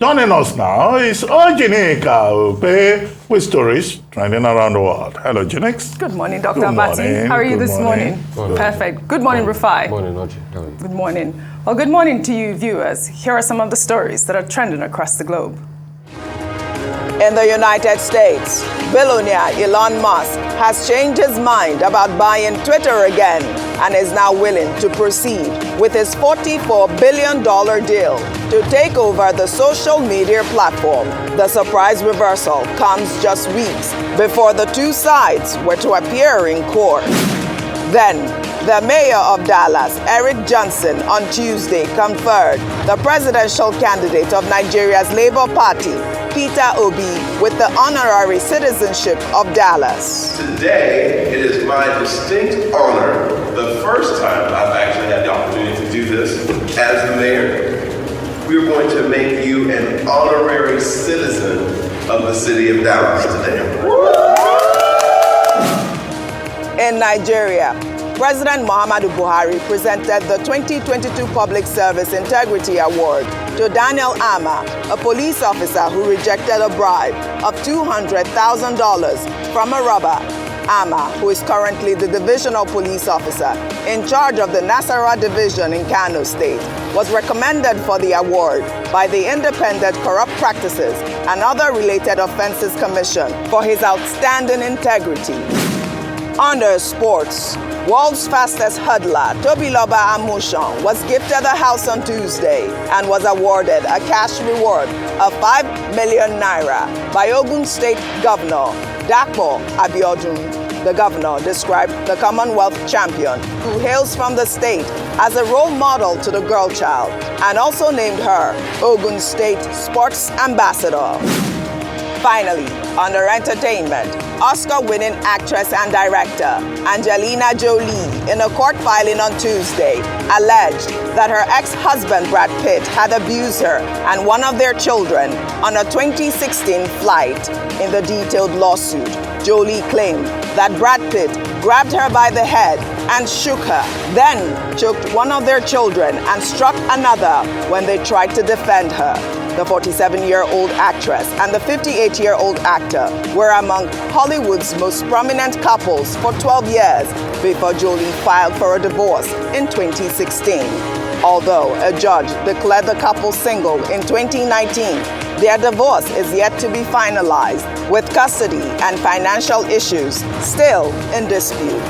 Joining us now is OjyOkpe with stories trending around the world. Hello, Jinx. Good morning, Dr. Abati. How are you this morning? Perfect. Good morning, Rufai. Good morning, Oji. How are you? Good morning. Well, good morning to you, viewers. Here are some of the stories that are trending across the globe. In the United States, billionaire Elon Musk has changed his mind about buying Twitter again and is now willing to proceed with his $44 billion deal to take over the social media platform. The surprise reversal comes just weeks before the two sides were to appear in court. Then, the mayor of Dallas, Eric Johnson, on Tuesday conferred the presidential candidate of Nigeria's Labour Party, Peter Obi, with the honorary citizenship of Dallas. Today, it is my distinct honor, the first time I've actually had the opportunity to do this as the mayor. We're going to make you an honorary citizen of the city of Dallas today. In Nigeria, President Muhammadu Buhari presented the 2022 Public Service Integrity Award to Daniel Ama, a police officer who rejected a bribe of $200,000 from a robber. Ama, who is currently the divisional police officer in charge of the Nasarawa division in Kano State, was recommended for the award by the Independent Corrupt Practices and Other Related Offenses Commission for his outstanding integrity. Under sports, world's fastest hurdler Tobiloba Amusan was gifted a house on Tuesday and was awarded a cash reward of 5 million naira by Ogun State Governor Dapo Abiodun. The governor described the Commonwealth champion, who hails from the state, as a role model to the girl child and also named her Ogun State Sports Ambassador. Finally, under entertainment, Oscar-winning actress and director Angelina Jolie, in a court filing on Tuesday, alleged that her ex-husband Brad Pitt had abused her and one of their children on a 2016 flight. In the detailed lawsuit, Jolie claimed that Brad Pitt grabbed her by the head and shook her, then choked one of their children and struck another when they tried to defend her. The 47-year-old actress and the 58-year-old actor were among Hollywood's most prominent couples for 12 years before Jolie filed for a divorce in 2016. Although a judge declared the couple single in 2019, their divorce is yet to be finalized, with custody and financial issues still in dispute.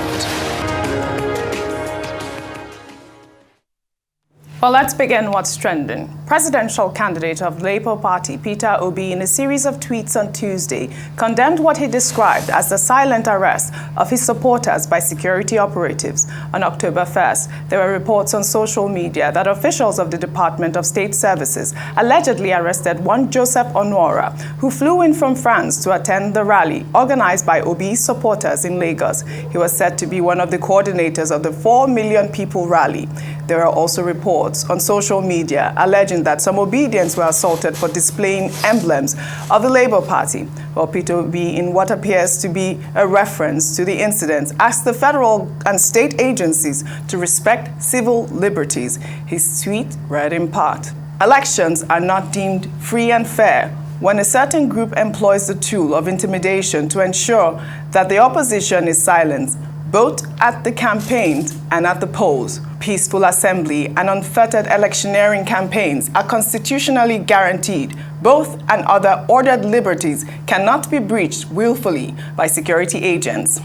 Well, let's begin what's trending. Presidential candidate of Labour Party Peter Obi, in a series of tweets on Tuesday, condemned what he described as the silent arrest of his supporters by security operatives. On October 1st, there were reports on social media that officials of the Department of State Services allegedly arrested one Joseph Onwora, who flew in from France to attend the rally organized by Obi's supporters in Lagos. He was said to be one of the coordinators of the 4 million people rally. There are also reports on social media alleging that some Obidients were assaulted for displaying emblems of the Labour Party. Well, Peter Obi, in what appears to be a reference to the incident, asked the federal and state agencies to respect civil liberties. His tweet read in part, "Elections are not deemed free and fair when a certain group employs the tool of intimidation to ensure that the opposition is silenced, both at the campaigns and at the polls. Peaceful assembly and unfettered electioneering campaigns are constitutionally guaranteed. Both and other ordered liberties cannot be breached willfully by security agents."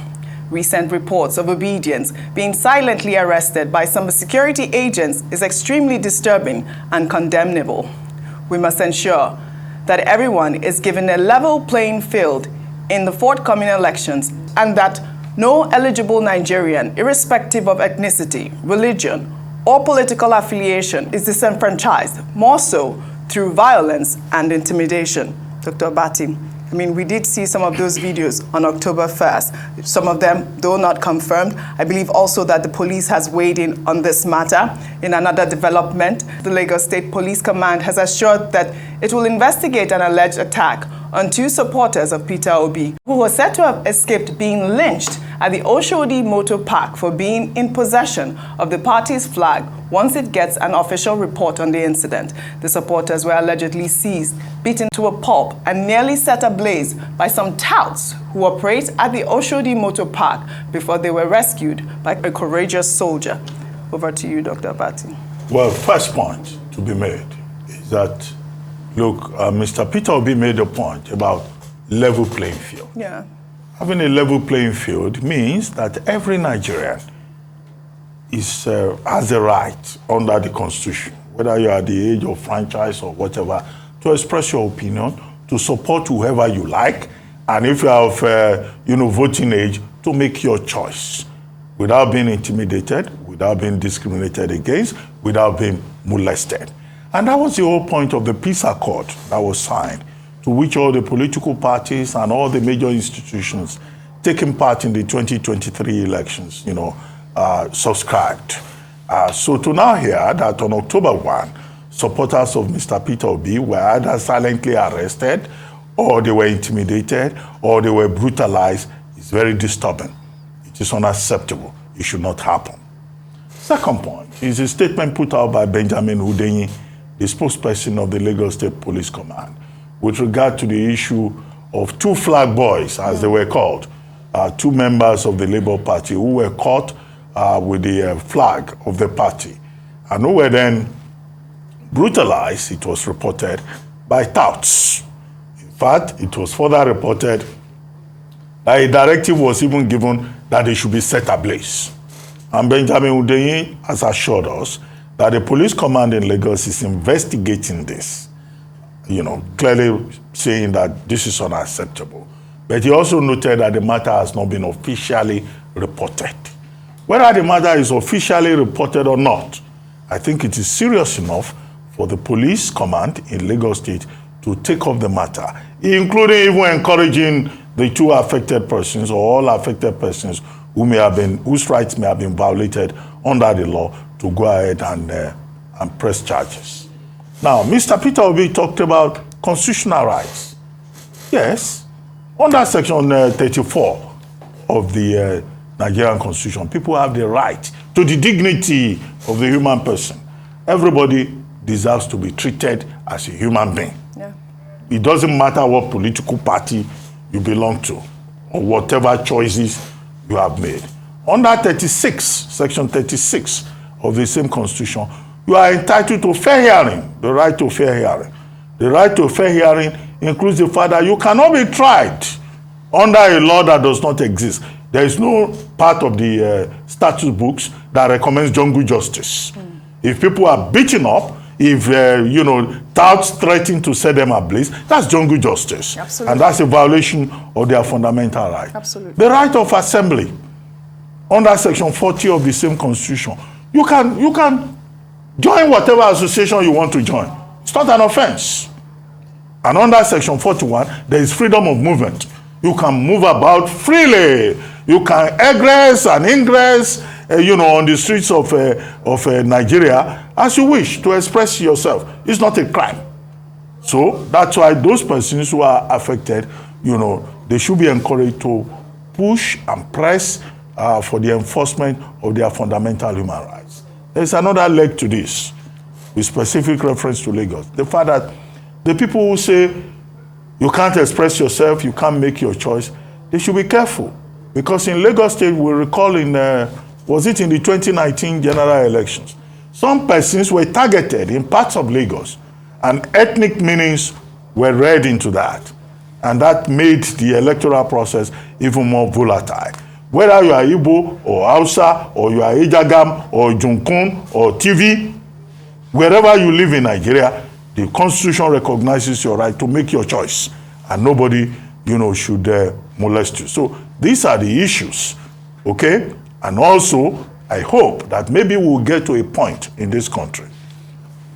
Recent reports of Obidients being silently arrested by some security agents is extremely disturbing and condemnable. We must ensure that everyone is given a level playing field in the forthcoming elections and that no eligible Nigerian, irrespective of ethnicity, religion, or political affiliation, is disenfranchised, more so through violence and intimidation. Dr. Abati, I mean, we did see some of those videos on October 1st, some of them, though not confirmed. I believe also that the police has weighed in on this matter. In another development, the Lagos State Police Command has assured that it will investigate an alleged attack on 2 supporters of Peter Obi, who were said to have escaped being lynched at the Oshodi Motor Park for being in possession of the party's flag once it gets an official report on the incident. The supporters were allegedly seized, beaten to a pulp, and nearly set ablaze by some touts who operate at the Oshodi Motor Park before they were rescued by a courageous soldier. Over to you, Dr. Abati. Well, first point to be made is that, look, Mr. Peter Obi made a point about level playing field. Yeah. Having a level playing field means that every Nigerian has a right under the Constitution, whether you are at the age of franchise or whatever, to express your opinion, to support whoever you like, and if you are of voting age, to make your choice without being intimidated, without being discriminated against, without being molested. And that was the whole point of the peace accord that was signed, to which all the political parties and all the major institutions taking part in the 2023 elections, subscribed. So to now hear that on October 1, supporters of Mr. Peter Obi were either silently arrested, or they were intimidated, or they were brutalized, is very disturbing. It is unacceptable. It should not happen. Second point is a statement put out by Benjamin Hundeyin, the spokesperson of the Lagos State Police Command, with regard to the issue of 2 flag boys, as they were called, 2 members of the Labour Party who were caught with the flag of the party and who were then brutalized, it was reported, by touts. In fact, it was further reported that a directive was even given that they should be set ablaze. And Benjamin Hundeyin has assured us that the police command in Lagos is investigating this, clearly saying that this is unacceptable. But he also noted that the matter has not been officially reported. Whether the matter is officially reported or not, I think it is serious enough for the police command in Lagos State to take up the matter, including even encouraging the 2 affected persons or all affected persons whose rights may have been violated under the law to go ahead and press charges. Now, Mr. Peter Obi talked about constitutional rights. Yes, under Section 34 of the Nigerian Constitution, people have the right to the dignity of the human person. Everybody deserves to be treated as a human being. Yeah. It doesn't matter what political party you belong to or whatever choices you have made. Under Section 36 of the same Constitution, you are entitled to fair hearing, the right to fair hearing. The right to fair hearing includes the fact that you cannot be tried under a law that does not exist. There is no part of the statute books that recommends jungle justice. If people are beaten up, if, touts threaten to set them ablaze, that's jungle justice. Absolutely. And that's a violation of their fundamental right. Absolutely. The right of assembly, under Section 40 of the same Constitution, you can join whatever association you want to join. It's not an offense. And under Section 41, there is freedom of movement. You can move about freely. You can egress and ingress, on the streets of Nigeria as you wish to express yourself. It's not a crime. So that's why those persons who are affected, they should be encouraged to push and press for the enforcement of their fundamental human rights. There's another leg to this, with specific reference to Lagos. The fact that the people who say you can't express yourself, you can't make your choice, they should be careful. Because in Lagos State, we recall was it in the 2019 general elections, some persons were targeted in parts of Lagos, and ethnic meanings were read into that. And that made the electoral process even more volatile. Whether you are Igbo or Hausa or you are Ejagam or Junkun or TV, wherever you live in Nigeria, the Constitution recognizes your right to make your choice, and nobody, should molest you. So these are the issues, okay? And also, I hope that maybe we'll get to a point in this country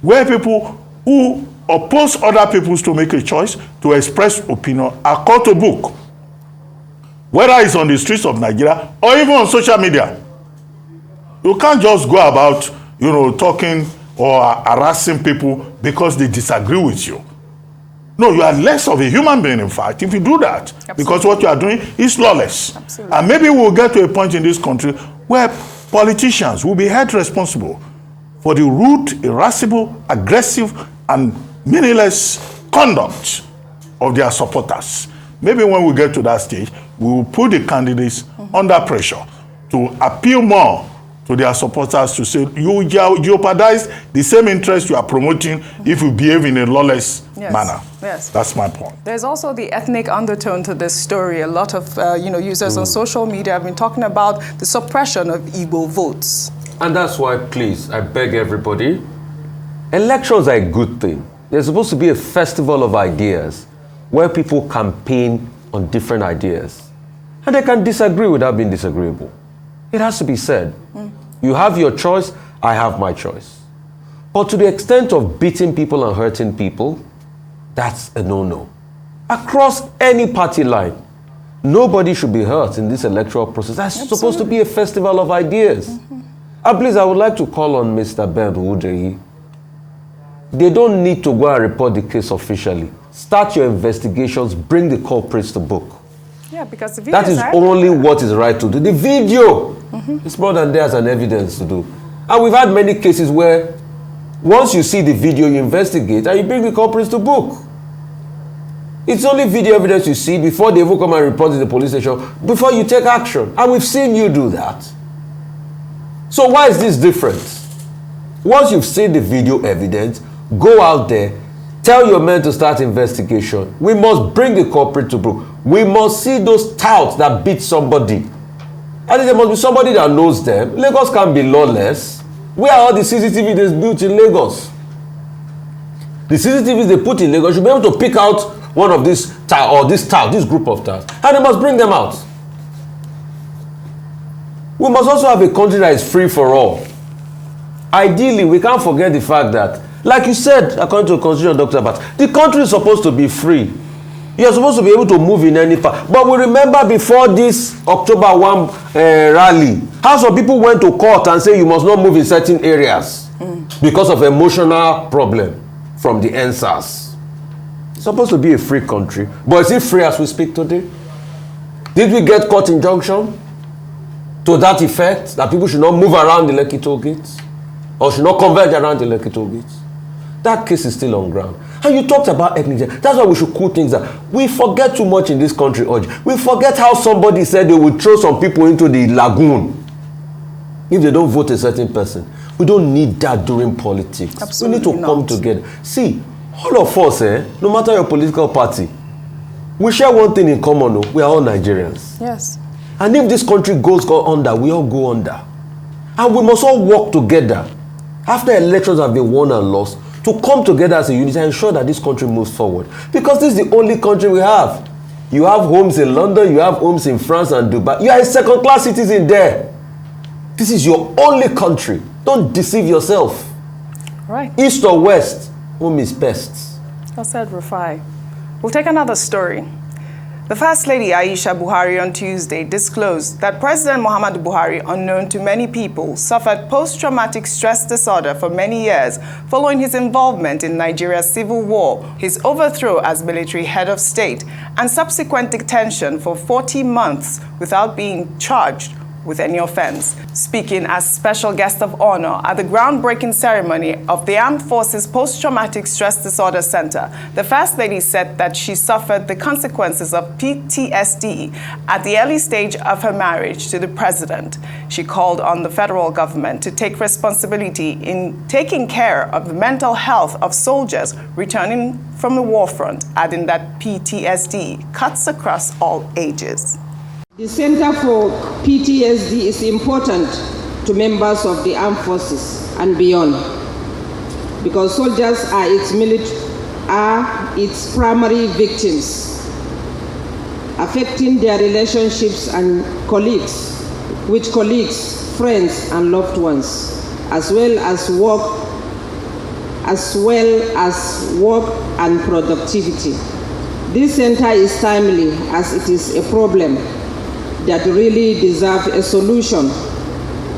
where people who oppose other people to make a choice, to express opinion, are called to book, whether it's on the streets of Nigeria or even on social media. You can't just go about, talking or harassing people because they disagree with you. No, you are less of a human being, in fact, if you do that. Absolutely. Because what you are doing is lawless. Absolutely. And maybe we'll get to a point in this country where politicians will be held responsible for the rude, irascible, aggressive, and meaningless conduct of their supporters. Maybe when we get to that stage, we will put the candidates under pressure to appeal more to their supporters to say, you jeopardize the same interest you are promoting if you behave in a lawless manner. Yes. That's my point. There's also the ethnic undertone to this story. A lot of users on social media have been talking about the suppression of Igbo votes. And that's why, please, I beg everybody, elections are a good thing. They're supposed to be a festival of ideas where people campaign on different ideas. And they can disagree without being disagreeable. It has to be said. You have your choice, I have my choice. But to the extent of beating people and hurting people, that's a no-no. Across any party line, nobody should be hurt in this electoral process. That's supposed to be a festival of ideas. And please, I would like to call on Mr. Ben Udehi. They don't need to go and report the case officially. Start your investigations, bring the culprits to book. Yeah, because the video that is only what is right to do. The video is more than there's an evidence to do. And we've had many cases where once you see the video, you investigate and you bring the culprits to book. It's only video evidence you see before they even come and report to the police station, before you take action. And we've seen you do that. So why is this different? Once you've seen the video evidence, go out there, tell your men to start investigation. We must bring the culprit to book. We must see those touts that beat somebody. And there must be somebody that knows them. Lagos can't be lawless. Where are all the CCTV that's built in Lagos? The CCTVs they put in Lagos should be able to pick out one of these touts or this group of touts. And they must bring them out. We must also have a country that is free for all. Ideally, we can't forget the fact that, like you said, according to the Constitution, Dr. Bat, the country is supposed to be free. You're supposed to be able to move in any part. But we remember before this October 1 rally, how some people went to court and say you must not move in certain areas because of emotional problem from the NSAS. It's supposed to be a free country. But is it free as we speak today? Did we get court injunction to that effect, that people should not move around the Lekki toll gates? Or should not converge around the Lekki toll gates? That case is still on ground. And you talked about ethnic. That's why we should cool things down. We forget too much in this country, Oji. We forget how somebody said they would throw some people into the lagoon if they don't vote a certain person. We don't need that during politics. Absolutely we need to come together. See, all of us, no matter your political party, we share one thing in common. We are all Nigerians. Yes. And if this country goes under, we all go under. And we must all work together after elections have been won and lost, to come together as a unit and ensure that this country moves forward. Because this is the only country we have. You have homes in London, you have homes in France and Dubai. You are a second-class citizen there. This is your only country. Don't deceive yourself. Right. East or west, home is best. Well said, Rufai. We'll take another story. The First Lady Aisha Buhari on Tuesday disclosed that President Muhammadu Buhari, unknown to many people, suffered post-traumatic stress disorder for many years following his involvement in Nigeria's civil war, his overthrow as military head of state, and subsequent detention for 40 months without being charged with any offense. Speaking as special guest of honor at the groundbreaking ceremony of the Armed Forces Post-Traumatic Stress Disorder Center, the First Lady said that she suffered the consequences of PTSD at the early stage of her marriage to the president. She called on the federal government to take responsibility in taking care of the mental health of soldiers returning from the war front, adding that PTSD cuts across all ages. The Center for PTSD is important to members of the armed forces and beyond, because soldiers are its primary victims, affecting their relationships and with colleagues, friends, and loved ones, as well as work and productivity. This center is timely, as it is a problem that really deserve a solution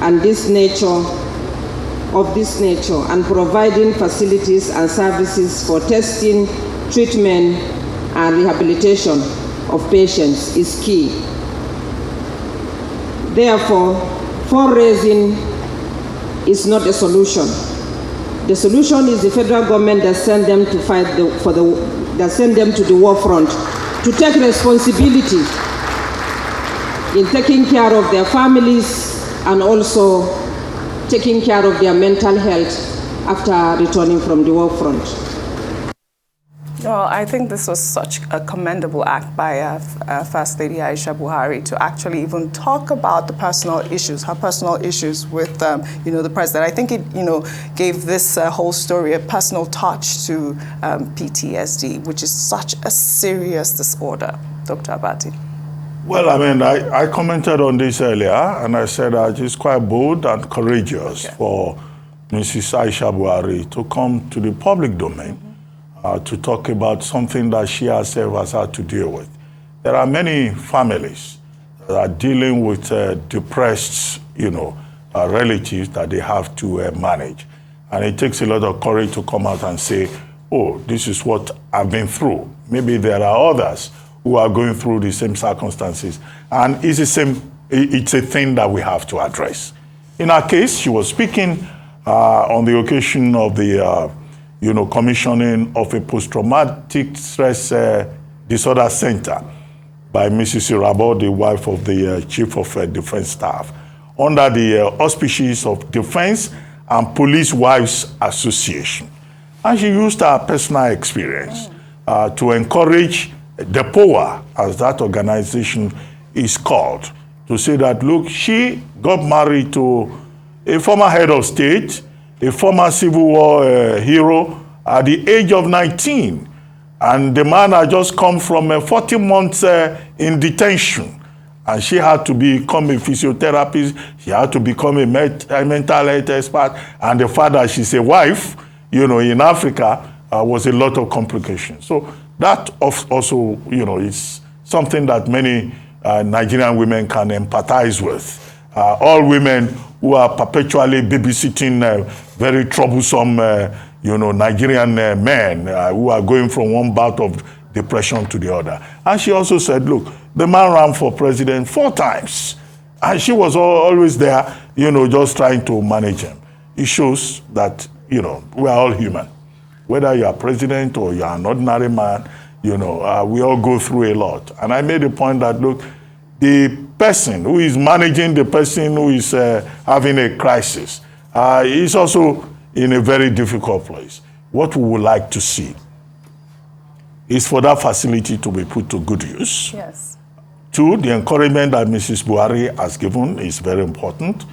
and this nature, and providing facilities and services for testing treatment, and rehabilitation of patients is key. Therefore, fundraising is not a solution. The solution is the federal government that send them to fight that send them to the war front to take responsibility in taking care of their families and also taking care of their mental health after returning from the war front. Well, I think this was such a commendable act by First Lady Aisha Buhari to actually even talk about the personal issues, her personal issues with, the president. I think it, gave this whole story a personal touch to PTSD, which is such a serious disorder. Dr. Abati. Well, I mean, I commented on this earlier, and I said that it's quite bold and courageous for Mrs. Aisha Buhari to come to the public domain to talk about something that she herself has had to deal with. There are many families that are dealing with depressed, relatives that they have to manage. And it takes a lot of courage to come out and say, oh, this is what I've been through. Maybe there are others who are going through the same circumstances. And it's a thing that we have to address. In her case, she was speaking on the occasion of the commissioning of a post-traumatic stress disorder center by Mrs. Irabo, the wife of the Chief of Defense Staff, under the auspices of Defense and Police Wives Association. And she used her personal experience to encourage the POA, as that organization is called, to say that, look, she got married to a former head of state, a former Civil War hero at the age of 19. And the man had just come from 40 months in detention. And she had to become a physiotherapist. She had to become a mental health expert. And the fact that she's a wife, in Africa, was a lot of complications. So that also, is something that many Nigerian women can empathize with. All women who are perpetually babysitting very troublesome, Nigerian men who are going from one bout of depression to the other. And she also said, look, the man ran for president 4 times. And she was always there, just trying to manage him. It shows that, we are all human. Whether you are president or you are an ordinary man, we all go through a lot. And I made a point that, look, the person who is managing the person who is having a crisis is also in a very difficult place. What we would like to see is for that facility to be put to good use. Yes. 2, the encouragement that Mrs. Buhari has given is very important.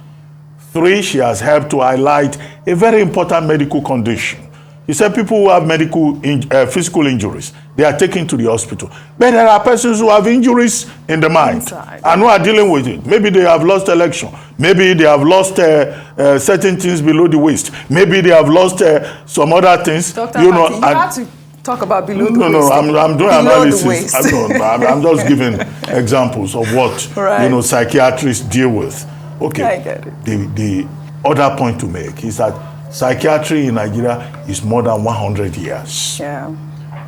3, she has helped to highlight a very important medical condition. He said people who have physical injuries, they are taken to the hospital. But there are persons who have injuries in the mind and who are dealing with it. Maybe they have lost election. Maybe they have lost certain things below the waist. Maybe they have lost some other things. Dr. You have to talk about below the waist. No, I'm doing analysis. I'm just giving examples of what psychiatrists deal with. Okay. I get it. The other point to make is that psychiatry in Nigeria is more than 100 years. Yeah.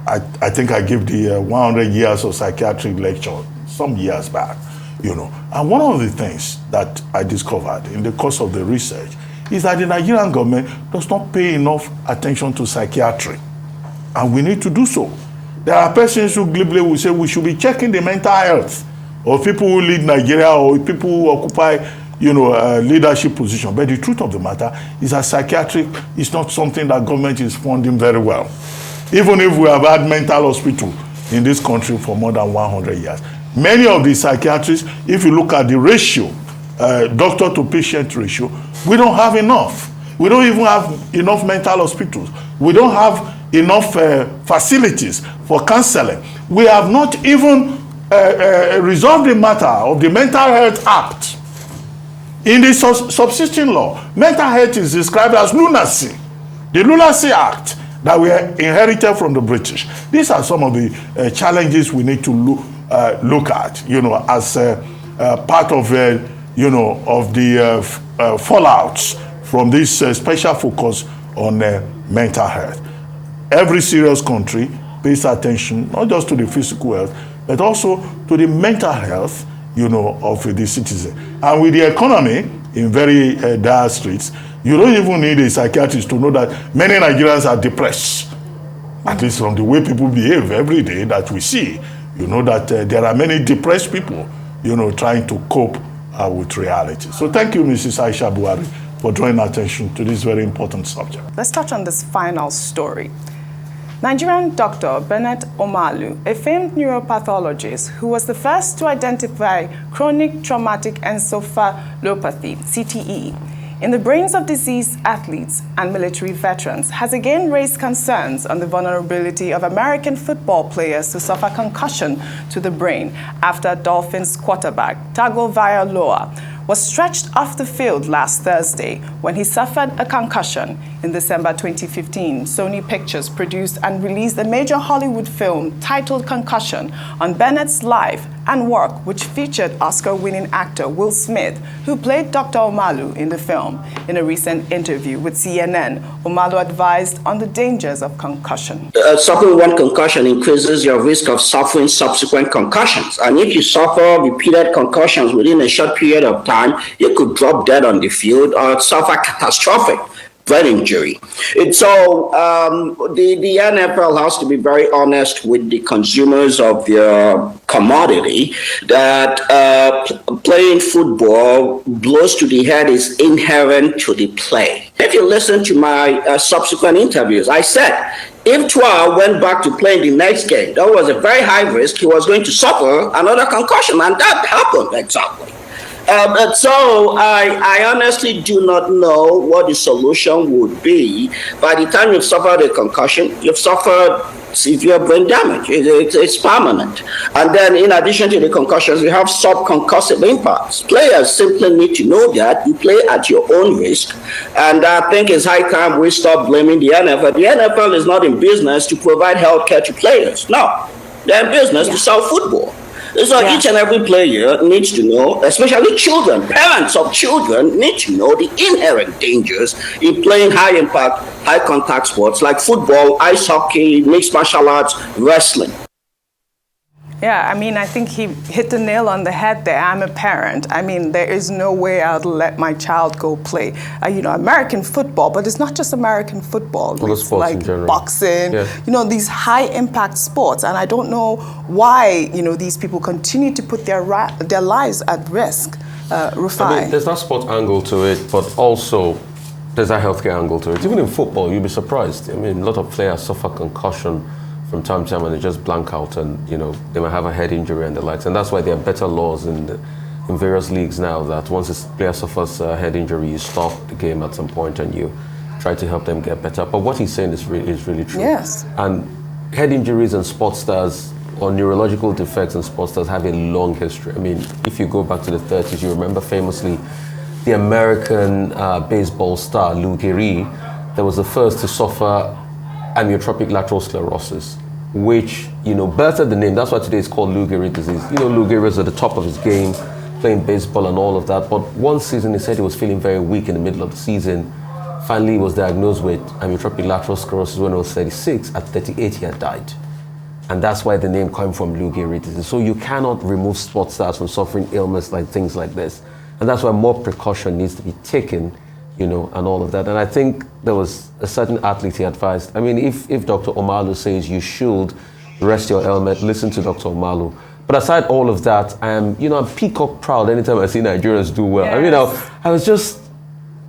I think I gave the 100 years of psychiatric lecture some years back, And one of the things that I discovered in the course of the research is that the Nigerian government does not pay enough attention to psychiatry. And we need to do so. There are persons who glibly will say we should be checking the mental health of people who lead Nigeria or people who occupy leadership position. But the truth of the matter is that psychiatry is not something that government is funding very well. Even if we have had mental hospital in this country for more than 100 years. Many of the psychiatrists, if you look at the ratio, doctor to patient ratio, we don't have enough. We don't even have enough mental hospitals. We don't have enough facilities for counseling. We have not even resolved the matter of the Mental Health Act. In the subsisting law, mental health is described as lunacy. The Lunacy Act that we inherited from the British. These are some of the challenges we need to look at, as part of, of the fallouts from this special focus on mental health. Every serious country pays attention not just to the physical health, but also to the mental health, of the citizen. And with the economy in very dire straits, you don't even need a psychiatrist to know that many Nigerians are depressed. At least from the way people behave every day that we see, that there are many depressed people, trying to cope with reality. So thank you, Mrs. Aisha Buhari, for drawing attention to this very important subject. Let's touch on this final story. Nigerian doctor Bennett Omalu, a famed neuropathologist who was the first to identify chronic traumatic encephalopathy, CTE, in the brains of deceased athletes and military veterans, has again raised concerns on the vulnerability of American football players to suffer concussion to the brain after Dolphins quarterback Tagovailoa was stretched off the field last Thursday when he suffered a concussion. In December 2015, Sony Pictures produced and released a major Hollywood film titled Concussion on Bennett's life and work, which featured Oscar-winning actor Will Smith, who played Dr. Omalu in the film. In a recent interview with CNN, Omalu advised on the dangers of concussion. Suffering one concussion increases your risk of suffering subsequent concussions. And if you suffer repeated concussions within a short period of time, you could drop dead on the field or suffer catastrophic brain injury. And so the NFL has to be very honest with the consumers of their commodity that playing football, blows to the head is inherent to the play. If you listen to my subsequent interviews, I said, if Tua went back to playing the next game, that was a very high risk. He was going to suffer another concussion, and that happened exactly. So I honestly do not know what the solution would be. By the time you've suffered a concussion, you've suffered severe brain damage. It's permanent. And then in addition to the concussions, we have subconcussive impacts. Players simply need to know that you play at your own risk. And I think it's high time we stop blaming the NFL. The NFL is not in business to provide health care to players. No, they're in business to sell football. So each and every player needs to know, especially children, parents of children need to know the inherent dangers in playing high-impact, high-contact sports like football, ice hockey, mixed martial arts, wrestling. Yeah, I mean, I think he hit the nail on the head there. I'm a parent. I mean, there is no way I'd let my child go play, American football, but it's not just American football. Other sports like in general. Boxing, these high-impact sports. And I don't know why, these people continue to put their lives at risk. Rufai. I mean, there's that sport angle to it, but also there's that healthcare angle to it. Even in football, you'll be surprised. I mean, a lot of players suffer concussion from time to time and they just blank out and, they might have a head injury and the likes. And that's why there are better laws in various leagues now that once a player suffers a head injury, you stop the game at some point and you try to help them get better. But what he's saying is really true. Yes. And head injuries and sports stars or neurological defects in sports stars have a long history. I mean, if you go back to the 30s, you remember famously the American baseball star Lou Gehrig that was the first to suffer amyotrophic lateral sclerosis, which, birthed the name. That's why today it's called Lou Gehrig disease. Lou Gehrig was at the top of his game, playing baseball and all of that. But one season he said he was feeling very weak in the middle of the season. Finally, he was diagnosed with amyotrophic lateral sclerosis when he was 36. At 38, he had died. And that's why the name came from Lou Gehrig disease. So you cannot remove sports stars from suffering ailments like things like this. And that's why more precaution needs to be taken, and all of that. And I think there was a certain athlete he advised. I mean, if Dr. Omalu says you should rest your helmet, listen to Dr. Omalu. But aside all of that, I'm peacock proud anytime I see Nigerians do well. Yes. I mean, I was just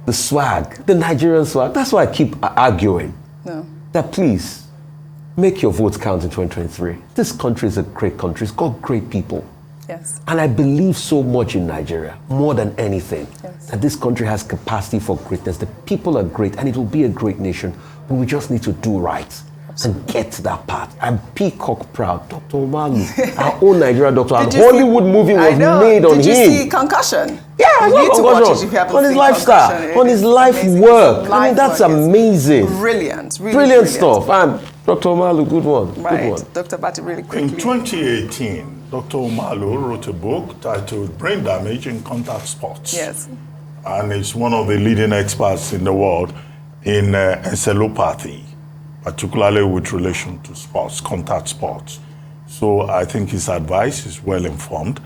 the swag, the Nigerian swag. That's why I keep arguing. No. That please, make your votes count in 2023. This country is a great country. It's got great people. Yes. And I believe so much in Nigeria, more than anything, yes, that this country has capacity for greatness. The people are great and it will be a great nation, but we just need to do right. Absolutely. And get to that part. I'm peacock proud. Dr. Omalu, our own Nigerian doctor, and Hollywood movie was made on him. Did you see Concussion? Yeah, I need to watch it if you haven't on his seen lifestyle, Concussion. on his life work. I mean, that's amazing. Brilliant, really brilliant stuff. And Dr. Omalu, good one. Right, good one. Dr. Bati, really quickly. In 2018, Dr. Omalu wrote a book titled Brain Damage in Contact Sports. Yes. And he's one of the leading experts in the world in encephalopathy. particularly with relation to sports, contact sports. So I think his advice is well informed,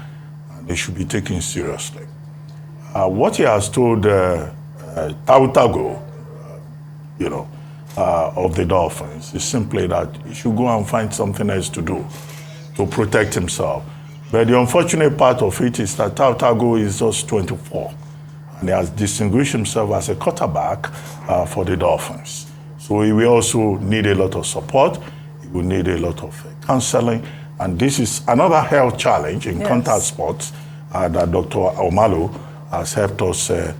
and they should be taken seriously. What he has told Tautago, of the Dolphins is simply that he should go and find something else to do to protect himself. But the unfortunate part of it is that Tautago is just 24, and he has distinguished himself as a quarterback for the Dolphins. So he will also need a lot of support. He will need a lot of counseling. And this is another health challenge in contact sports that Dr. Omalo has helped us to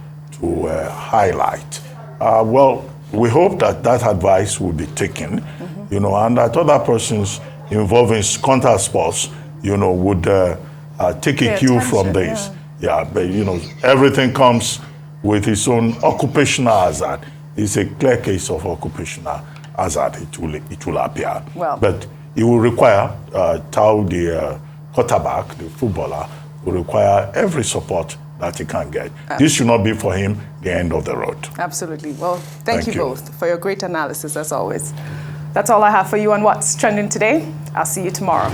highlight. Well, we hope that that advice will be taken, and that other persons involved in contact sports, would take a cue from this. But everything comes with its own occupational hazard. It's a clear case of occupational hazard, it will appear. Well, but it will require the quarterback, the footballer, will require every support that he can get. This should not be for him the end of the road. Absolutely. Well, thank you both for your great analysis as always. That's all I have for you on What's Trending today. I'll see you tomorrow.